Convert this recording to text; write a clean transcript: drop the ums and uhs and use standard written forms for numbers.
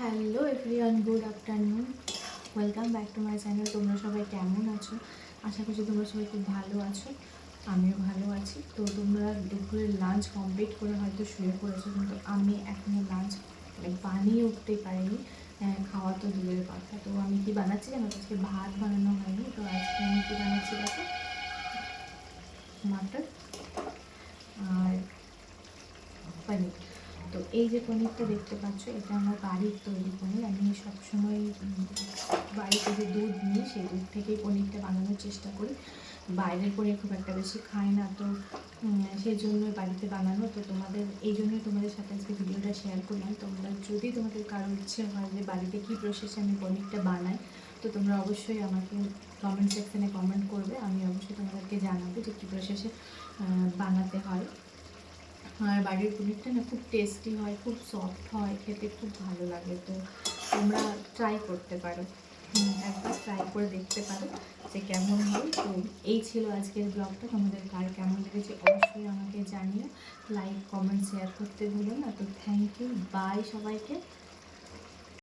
Hello everyone, good afternoon. Welcome back to my channel. তোমরা সবাই কেমন আছো? আশা করছি তোমরা সবাই খুব ভালো আছো, আমিও ভালো আছি। তো তোমরা দুপুরের লাঞ্চ কমপ্লিট করে হয়তো শুয়ে পড়েছো, কিন্তু আমি এখনও লাঞ্চ বানিয়ে উঠতেই পারিনি। খাওয়া তো দূরের কথা। তো আমি কি বানাচ্ছি জানো? আজকে ভাত বানানো হয়নি। তো আজকে আমি কী বানাচ্ছি দেখো, মাটন আর পনির। তো এই যে পনিরটা দেখতে পাচ্ছ, এটা আমার বাড়ির তৈরি পনির। আমি সবসময় বাড়িতে যে দুধ নিই সেই দুধ থেকেই পনিরটা বানানোর চেষ্টা করি। বাইরের পনির খুব একটা বেশি খাই না, তো সেই জন্যই বাড়িতে বানানো। তো এই জন্যই তোমাদের সাথে আজকে ভিডিওটা শেয়ার করলাম। তোমরা যদি তোমাদের কারো ইচ্ছে হয় যে বাড়িতে কী প্রসেসে আমি পনিরটা বানাই, তো তোমরা অবশ্যই আমাকে কমেন্ট সেকশানে কমেন্ট করবে। আমি অবশ্যই তোমাদেরকে জানাবো যে কী প্রসেসে বানাতে হয়। আর বাড়ির পনিরটা না খুব টেস্টি হয়, খুব সফট হয়, খেতে খুব ভালো লাগে। তো তোমরা ট্রাই করতে পারো, একবার ট্রাই করে দেখতে পারো যে কেমন হয়। তো এই ছিল আজকের ব্লগটা। তোমাদের কার কেমন লেগেছে অবশ্যই আমাকে জানিও। লাইক, কমেন্ট, শেয়ার করতে ভুলো না। তো থ্যাংক ইউ, বাই সবাইকে।